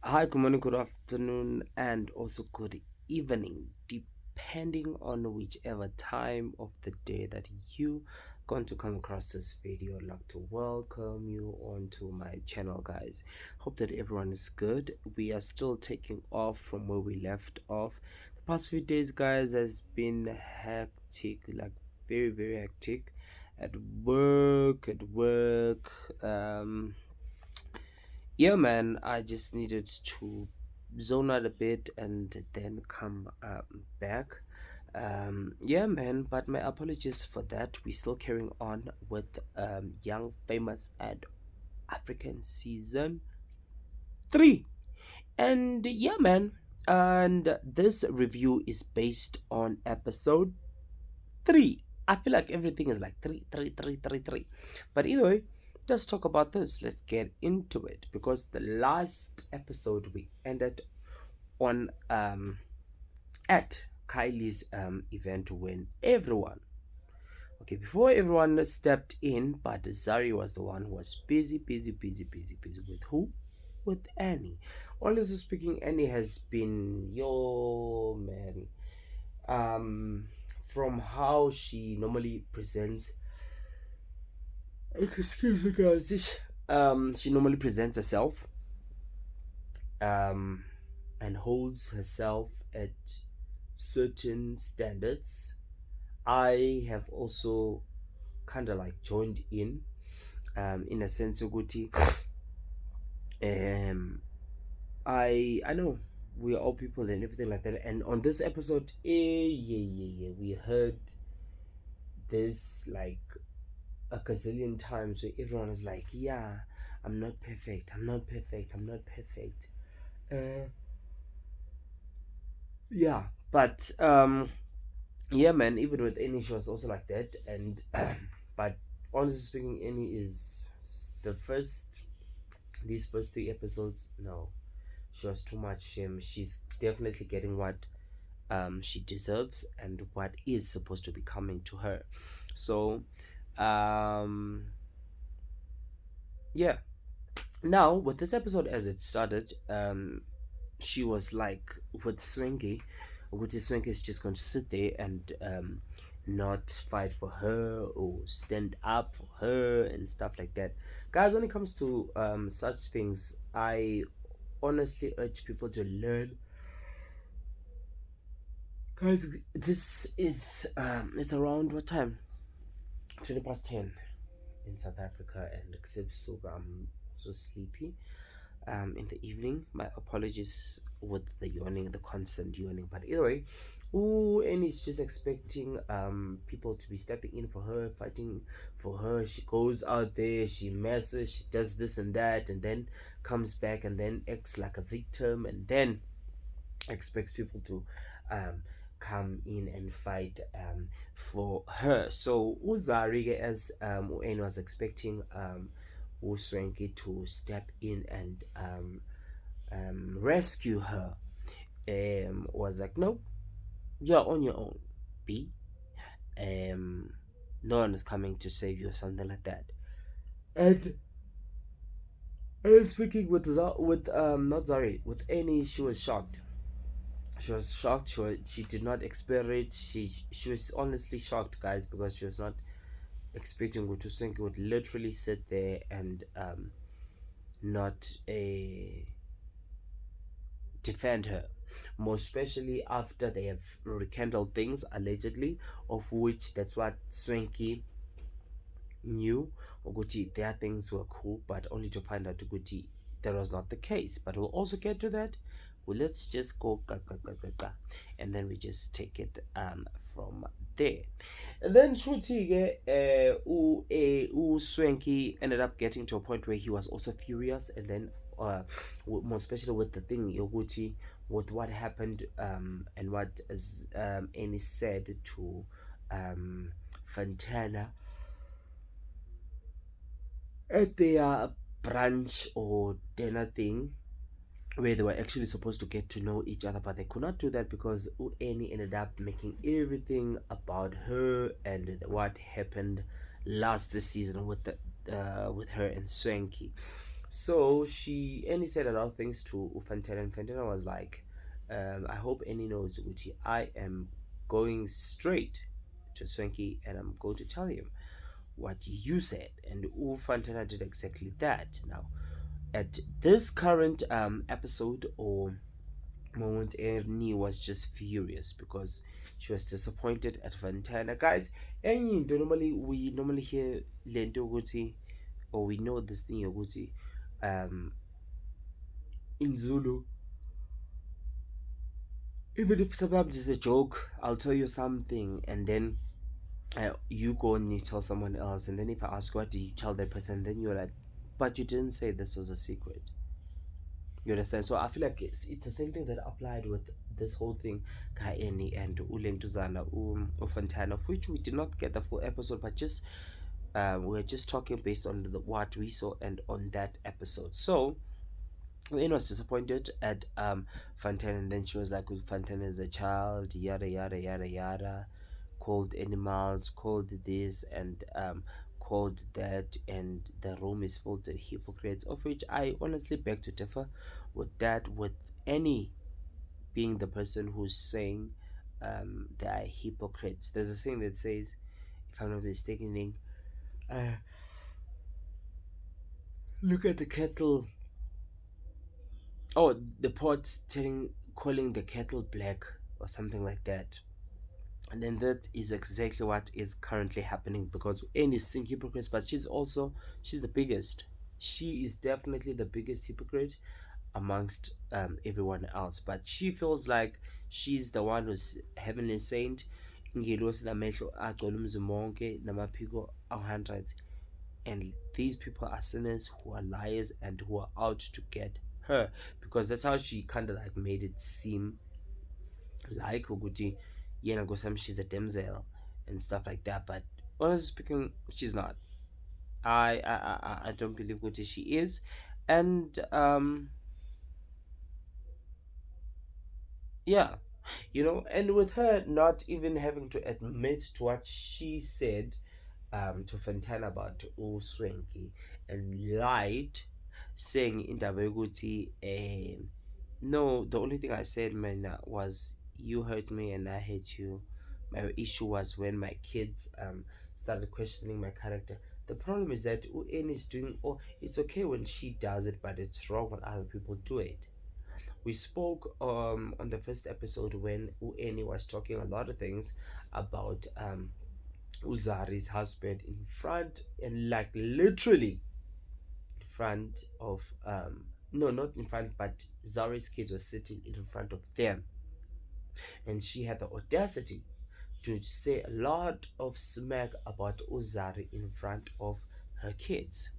Hi, good morning, good afternoon, and also good evening, depending on whichever time of the day that you going to come across this video. I'd like to welcome you onto my channel, guys. Hope that everyone is good. We are still taking off from where we left off. The past few days, guys, has been hectic, like very hectic at work. Yeah, man, I just needed to zone out a bit and then come back. Yeah, man, but my apologies for that. We're still carrying on with Young, Famous, and African season 3. And yeah, man, and this review is based on episode 3. I feel like everything is like three. But either way, let's talk about this. Let's get into it because the last episode we ended on at Kylie's event when everyone, okay, before everyone stepped in, but Zari was the one who was busy with who? With Annie. Honestly speaking, Annie has been, yo man, um from how she normally presents, excuse me guys, she normally presents herself um and holds herself at certain standards. I have also kind of like joined in a sense ukuthi um I know we are all people and everything like that, and on this episode, yeah, we heard this like a gazillion times where everyone is like, yeah, I'm not perfect. Uh, yeah, but yeah, man. Even with Annie, she was also like that, and but honestly speaking, Annie is the first. These first 3 episodes, no, she was too much. She's definitely getting what she deserves and what is supposed to be coming to her. So, um, yeah. Now with this episode as it started, she was like with Swanky, which is Swanky is just going to sit there and not fight for her or stand up for her and stuff like that. Guys, when it comes to such things, I honestly urge people to learn. Guys, this is it's around what time? 20 past 10 in South Africa, and except so I'm so sleepy. In the evening. My apologies with the yawning, the constant yawning. But either way, ooh, and it's just expecting people to be stepping in for her, fighting for her. She goes out there, she messes, she does this and that, and then comes back and then acts like a victim, and then expects people to um come in and fight for her. So Uzari, as Ueno was expecting Uswenki to step in and rescue her, was like, no, you're on your own, B. Um, no one is coming to save you or something like that. And I was speaking with with not Zari, with Annie, she was shocked. She was shocked. She did not expect it. She was honestly shocked, guys, because she was not expecting Utuswenki would literally sit there and not defend her, more especially after they have rekindled things allegedly, of which that's what Swanky knew. Uguti, their things were cool, but only to find out Uguti that was not the case. But we'll also get to that. Well, let's just go and then we just take it from there. And then Shruti Swanky ended up getting to a point where he was also furious, and then more especially with the thing Yoguti, with what happened and what Annie said to Fantana at their brunch or dinner thing, where they were actually supposed to get to know each other, but they could not do that because Annie ended up making everything about her and what happened last season with the with her and Swanky. So Annie said a lot of things to Fantana, and Fantana was like, I hope Annie knows Uti. I am going straight to Swanky and I'm going to tell him what you said. And Fantana did exactly that. Now, at this current episode or moment, Annie was just furious because she was disappointed at Fantana. Guys, Annie, we normally hear Lento Guti, or we know this thing Guti. In Zulu, even if sometimes it's a joke, I'll tell you something, and then you go and you tell someone else, and then if I ask what do you tell that person, then you're like, but you didn't say this was a secret. You understand? So I feel like it's the same thing that applied with this whole thing, Kaeni and Ulentuzana, Ufantana, of which we did not get the full episode, but just we're just talking based on what we saw and on that episode. So Lane was disappointed at Fontaine, and then she was like, with Fontaine as a child, yada yada yada yada, called animals, called this and called that, and the room is full of hypocrites, of which I honestly beg to differ with that, with any being the person who's saying they are hypocrites. There's a saying that says, if I'm not mistaken, uh, look at the kettle. Oh, the pot's calling the kettle black or something like that. And then that is exactly what is currently happening, because Anne is seeing hypocrites, but she's the biggest. She is definitely the biggest hypocrite amongst everyone else. But she feels like she's the one who's heavenly saint. Ingelosi lamehlo agcwele umzimba wonke namaphiko awu-100, and these people are sinners who are liars and who are out to get her, because that's how she kind of like made it seem like Uguti, Yena Gosam, she's a damsel and stuff like that. But honestly speaking, she's not. I don't believe Uguti she is. And yeah, and with her not even having to admit to what she said to Fontana about Uswenki, and lied, saying in the no, the only thing I said, man, was you hurt me and I hate you. My issue was when my kids started questioning my character. The problem is that UN is doing, oh, it's okay when she does it, but it's wrong when other people do it. We spoke on the first episode when Ueni was talking a lot of things about Uzari's husband in front, and like literally in front of no, not in front, but Zari's kids were sitting in front of them, and she had the audacity to say a lot of smack about Uzari in front of her kids.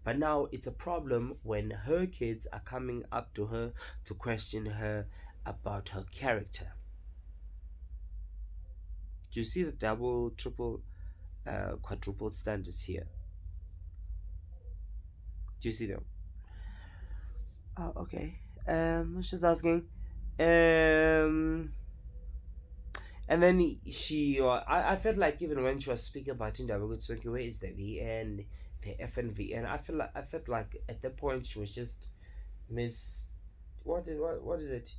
But now it's a problem when her kids are coming up to her to question her about her character. Do you see the double, triple, quadruple standards here? Do you see them? Oh, okay. I was just asking. Um, and then I felt like even when she was speaking about Tinder, we could where is the VN, the FNVN? I felt like at that point she was just miss. What is it?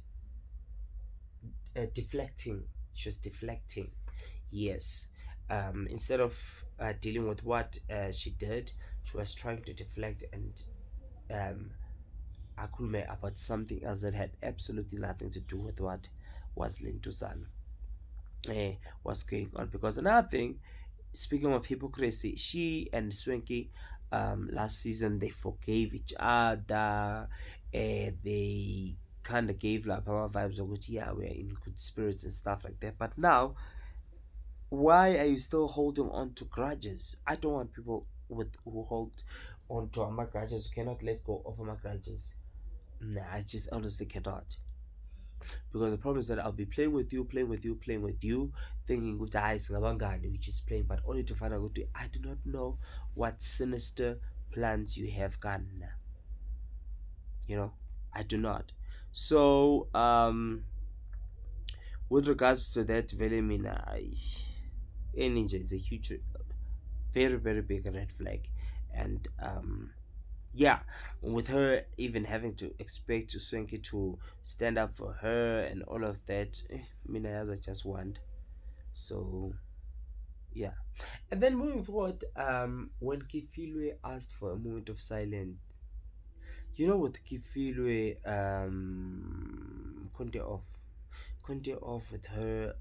Deflecting. She was deflecting. Yes. Instead of dealing with what she did, she was trying to deflect and um Akume about something else that had absolutely nothing to do with what was Lintusan was going on. Because another thing, speaking of hypocrisy, she and Swanky last season they forgave each other. They kind of gave like power vibes of which, yeah, we're in good spirits and stuff like that. But now, why are you still holding on to grudges? I don't want people with who hold on to our grudges who cannot let go of our grudges. Nah, I just honestly cannot. Because the problem is that I'll be playing with you, playing with you, playing with you, thinking with eyes which is playing, but only to find out I do not know what sinister plans you have, Ghana. I do not. So with regards to that, Velemina, Ninja is a huge, very very big red flag. And yeah, with her even having to expect Swenki to stand up for her and all of that, Mina has just want. So yeah. And then moving forward, when Kifilwe asked for a moment of silence, with Kifilwe, Conte off with her,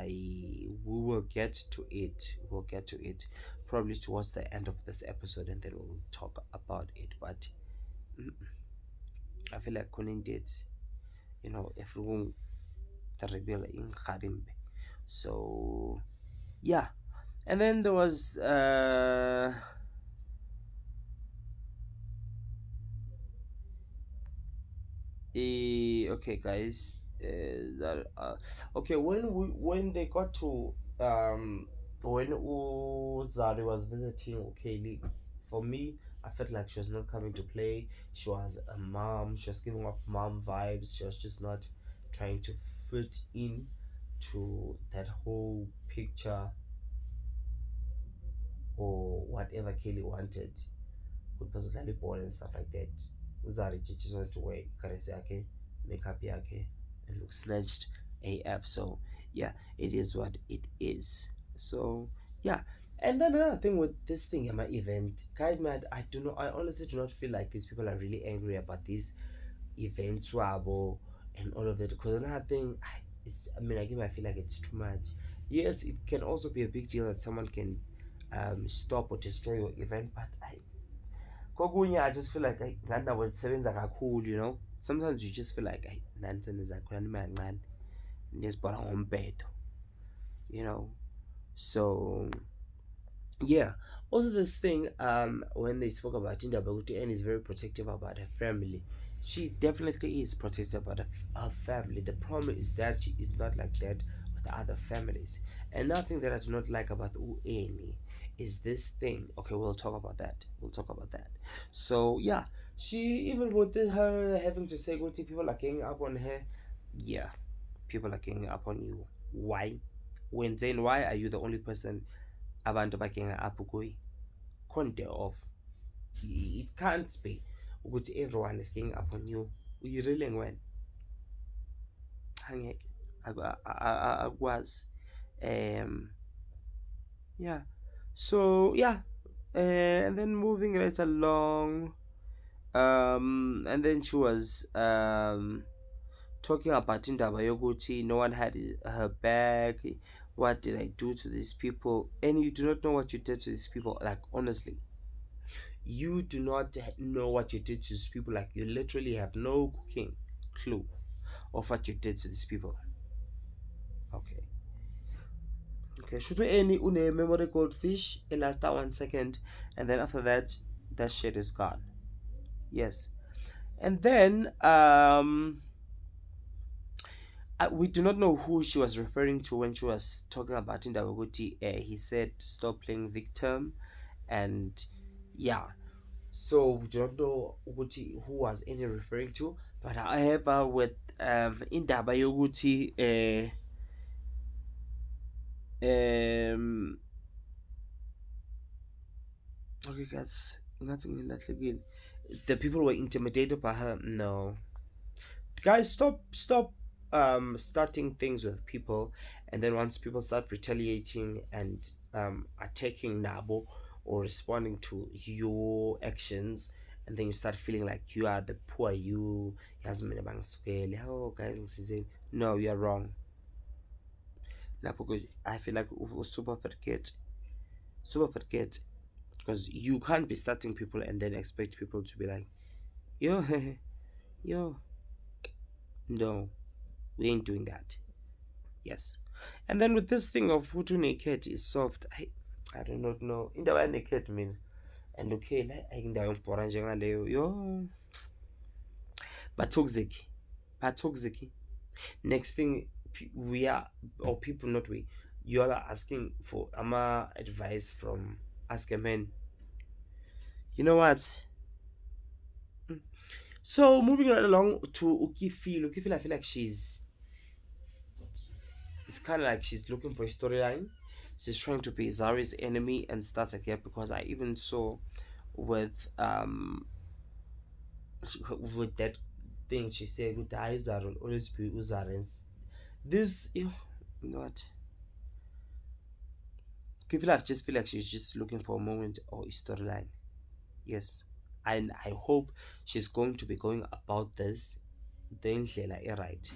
we will get to it. We'll get to it probably towards the end of this episode, and then we'll talk about it. But mm, I feel like Conte, everyone the rebel in Harimbe. So yeah, and then there was okay guys, okay, when they got to when Zari was visiting Okeli, for me I felt like she was not coming to play. She was a mom, she was giving off mom vibes, she was just not trying to fit in to that whole picture or whatever Kelly wanted. Could personally ball and stuff like that. Zari just wanted to wear karese yake, makeup yake, and look snatched AF. So yeah, it is what it is. So yeah. And then another thing with this thing at my event, guys, man, I honestly do not feel like these people are really angry about these events, wabo, and all of that. Because another thing, again, I feel like it's too much. Yes, it can also be a big deal that someone can stop or destroy your event, but kokunye I just feel like ngani nabo sebenza kakhulu, sometimes you just feel like nani senza khona nima kancane ndiyazibhala ngombhedo, you know so yeah. Also this thing, when they spoke about Indaba ukuthi Anne is very protective about her family. She definitely is protective about her family. The problem is that she is not like that with other families. And nothing that I do not like about Annie is this thing. Okay, we'll talk about that. So yeah, she, even with her having to say what people are ganging up on her, yeah, people are ganging up on you. Why? When saying why are you the only person abantu bagenga up kuyi? Conte off. It can't be ukuthi everyone is ganging up on you. Uyirele ngwena? Angeke. Akwazi. Um yeah. So yeah. And then moving right along, and then she was talking about indaba yokuthi no one had her back. What did I do to these people? And you do not know what you did to these people. Like, honestly, you do not know what you did to these people. Like, you literally have no cooking clue of what you did to these people. Okay. Okay, should we any une memory goldfish? It lasts 1 second, and then after that, that shit is gone. Yes. And then we do not know who she was referring to when she was talking about Indawaguti. He said stop playing victim, and yeah. So we do not know who was any referring to. But however, with Indaba Yoguti, okay guys, nothing in that again. The people were intimidated by her. No, guys, stop starting things with people, and then once people start retaliating and attacking Nabo or responding to your actions, and then you start feeling like you are the poor you. Oh guys, no, you are wrong. I feel like super forget, because you can't be starting people and then expect people to be like, yo, yo, no, we ain't doing that. Yes. And then with this thing of Futu naked is soft, I do not know. In the way naked mean. And okay, like I think that yo. But toxic. Next thing we are, or people not we, you all are asking for advice from Ask a Man. You know what? So moving right along to Ukifil. Ukifil, I feel like it's kind of like she's looking for a storyline. She's trying to be Zari's enemy and stuff like that, because I even saw with with that thing she said with the Izar will always be Uzar, and this, you know what, I just feel like she's just looking for a moment or a storyline. Yes, and I hope she's going to be going about this the indlela right.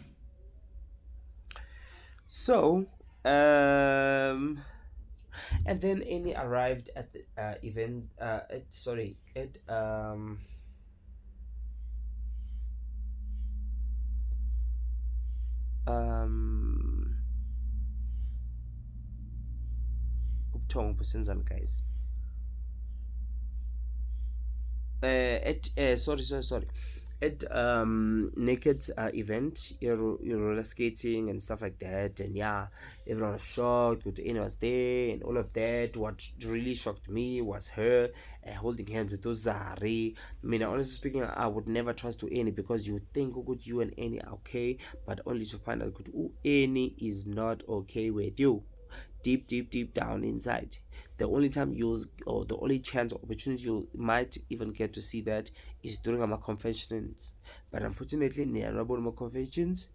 So, and then Annie arrived at the event. At um, ubuthongo busenzani guys. At sorry, at Naked's event, you're roller skating and stuff like that, and yeah, everyone was shocked. Good Annie was there and all of that. What really shocked me was her holding hands with Zari. I mean, honestly speaking, I would never trust to Annie, because you would think good you and Annie are okay, but only to find out good Annie is not okay with you. Deep down inside, the only time or the only chance or opportunity you might even get to see that is during our conventions. But unfortunately niyarabona ama-conventions,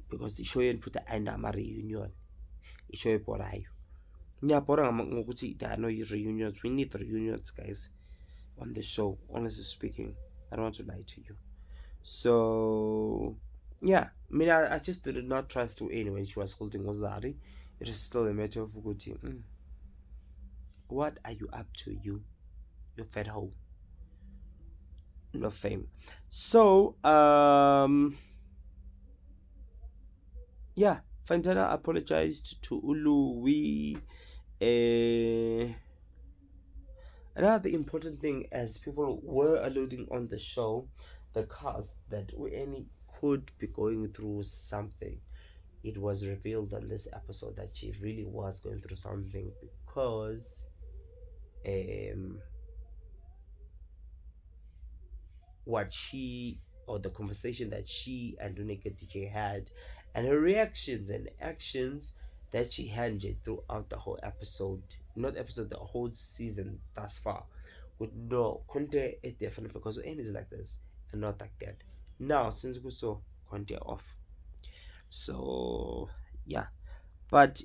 because ishow yenu futhi ayinama-reunion. Ishow ebhorayo ngiyabhora ngokuthi there are no reunions. We need reunions, guys, on the show. Honestly speaking, I don't want to lie to you. So yeah, I mean, I just did not trust her when she was holding Ozari. It is still a matter of good. What are you up to, you fat hoe? No fame. So yeah, Fantana apologized to Ulu. Another important thing, as people were alluding on the show, the cast, that Ueni could be going through something. It was revealed on this episode that she really was going through something, because what she, or the conversation that she and Unika DJ had, and her reactions and actions that she handled throughout the whole episode, not episode, the whole season thus far, would no Conte it definitely, because the end is like this and not like that. Now since we saw Conte off, so yeah, but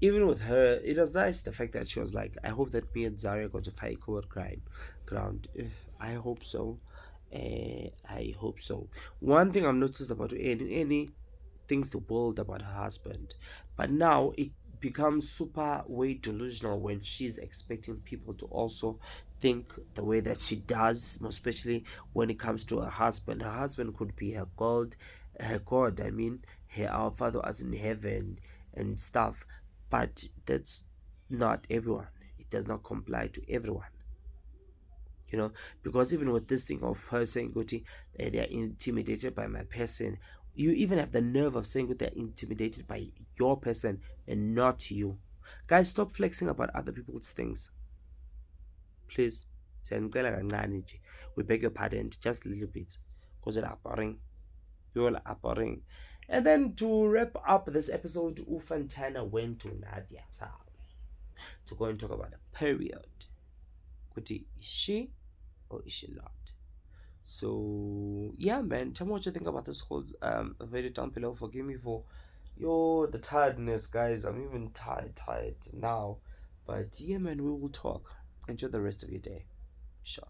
even with her, it was nice the fact that she was like, I hope that me and Zaria got to fight cover ground. I hope so. I hope so. One thing I've noticed about any things the world about her husband, but now it becomes super way delusional when she's expecting people to also think the way that she does, most especially when it comes to her husband. Her husband could be her God, I mean, her our father as in heaven and stuff, but that's not everyone. It does not comply to everyone, because even with this thing of her saying Guti, they are intimidated by my person. You even have the nerve of saying they're intimidated by your person and not you. Guys, stop flexing about other people's things, please. We beg your pardon just a little bit, because you're boring. And then to wrap up this episode, Ufantana went to Nadia's house to go and talk about a period. Kuti, is she or is she not? So yeah, man, tell me what you think about this whole video down below. Forgive me for the tiredness, guys. I'm even tired now. But yeah, man, we will talk. Enjoy the rest of your day. Sure.